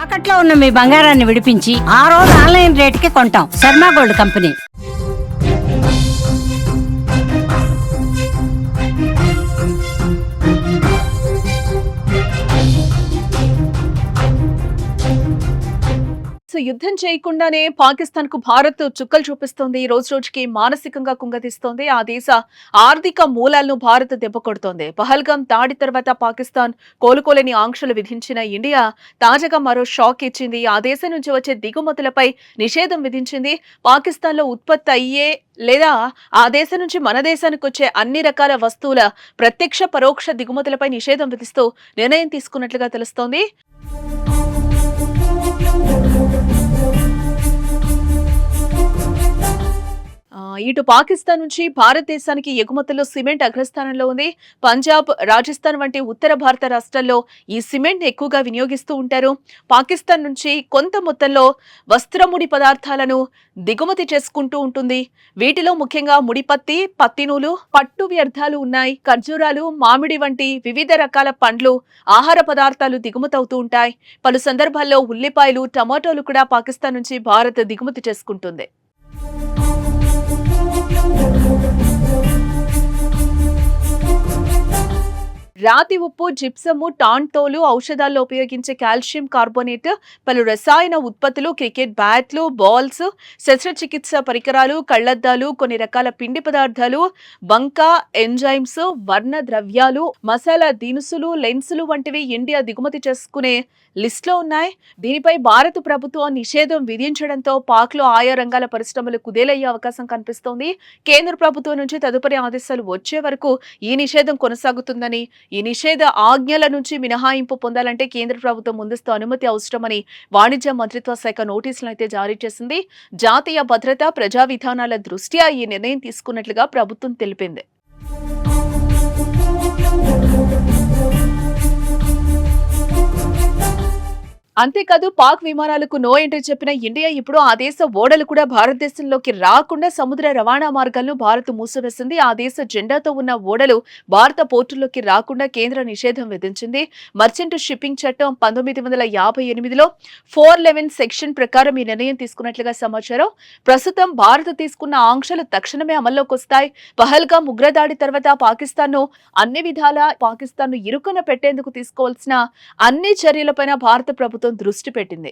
తాకట్లో ఉన్న మీ బంగారాన్ని విడిపించి ఆ రోజు ఆన్లైన్ రేటుకి కొంటాం. Sharma gold company. యుద్ధం చేయకుండానే పాకిస్తాన్ కు భారత్ చుక్కలు చూపిస్తోంది. రోజు రోజుకి మానసికంగా కుంగతీస్తోంది. ఆ దేశ ఆర్థిక మూలాలను భారత్ దెబ్బకొడుతోంది. పహల్గాం దాడి తర్వాత పాకిస్తాన్ కోలుకోలేని ఆంక్షలు విధించిన ఇండియా తాజాగా మరో షాక్ ఇచ్చింది. ఆ దేశం నుంచి వచ్చే దిగుమతులపై నిషేధం విధించింది. పాకిస్తాన్ లో ఉత్పత్తి అయ్యే లేదా ఆ దేశం నుంచి మన దేశానికి వచ్చే అన్ని రకాల వస్తువుల ప్రత్యక్ష పరోక్ష దిగుమతులపై నిషేధం విధిస్తూ నిర్ణయం తీసుకున్నట్లుగా తెలుస్తోంది. ఇటు పాకిస్తాన్ నుంచి భారతదేశానికి ఎగుమతుల్లో సిమెంట్ అగ్రస్థానంలో ఉంది. పంజాబ్, రాజస్థాన్ వంటి ఉత్తర భారత రాష్ట్రాల్లో ఈ సిమెంట్ ఎక్కువగా వినియోగిస్తూ ఉంటారు. పాకిస్తాన్ నుంచి కొంత మొత్తంలో వస్త్రముడి పదార్థాలను దిగుమతి చేసుకుంటూ ఉంటుంది. వీటిలో ముఖ్యంగా ముడిపత్తి, పత్తి నూలు, పట్టు వ్యర్థాలు ఉన్నాయి. ఖర్జూరాలు, మామిడి వంటి వివిధ రకాల పండ్లు, ఆహార పదార్థాలు దిగుమతి అవుతూ ఉంటాయి. పలు సందర్భాల్లో ఉల్లిపాయలు, టమాటోలు కూడా పాకిస్తాన్ నుంచి భారత్ దిగుమతి చేసుకుంటుంది. రాతి ఉప్పు, జిప్సము, టాన్ తోలు, ఔషధాల్లో ఉపయోగించే కాల్షియం కార్బోనేట్, పలు రసాయన ఉత్పత్తులు, క్రికెట్ బ్యాట్లు, బాల్స్, శస్త్రచికిత్స పరికరాలు, కళ్లద్దాలు, కొన్ని రకాల పిండి పదార్థాలు, బంకా, ఎంజైమ్స్, వర్ణ ద్రవ్యాలు, మసాలా దినుసులు, లెన్సులు వంటివి ఇండియా దిగుమతి చేసుకునే లిస్టులో ఉన్నాయి. దీనిపై భారత ప్రభుత్వం నిషేధం విధించడంతో పాక్లో ఆయా రంగాల పరిశ్రమలు కుదేలయ్యే అవకాశం కనిపిస్తోంది. కేంద్ర ప్రభుత్వం నుంచి తదుపరి ఆదేశాలు వచ్చే వరకు ఈ నిషేధం కొనసాగుతుందని, ఈ నిషేధ ఆజ్ఞల నుంచి మినహాయింపు పొందాలంటే కేంద్ర ప్రభుత్వం ముందస్తు అనుమతి అవసరమని వాణిజ్య మంత్రిత్వ శాఖ నోటీసులు అయితే జారీ చేసింది. జాతీయ భద్రత, ప్రజా విధానాల దృష్ట్యా ఈ నిర్ణయం తీసుకున్నట్లుగా ప్రభుత్వం తెలిపింది. అంతేకాదు, పాక్ విమానాలకు నో ఎంట్రీ చెప్పిన ఇండియా ఇప్పుడు ఆ దేశ ఓడలు కూడా భారతదేశంలోకి రాకుండా సముద్ర రవాణా మార్గాలను భారత్ మూసివేసింది. ఆ దేశ జెండాతో ఉన్న ఓడలు భారత పోర్టుల్లోకి రాకుండా కేంద్ర నిషేధం విధించింది. మర్చెంట్ షిప్పింగ్ చట్టం 1958లో 411 సెక్షన్ ప్రకారం ఈ నిర్ణయం తీసుకున్నట్లుగా సమాచారం. ప్రస్తుతం భారత్ తీసుకున్న ఆంక్షలు తక్షణమే అమల్లోకి వస్తాయి. పహల్గాం ఉగ్రదాడి తర్వాత పాకిస్తాన్ను అన్ని విధాలా ఇరుకున పెట్టేందుకు తీసుకోవాల్సిన అన్ని చర్యలపైన భారత ప్రభుత్వం దృష్టి పెట్టింది.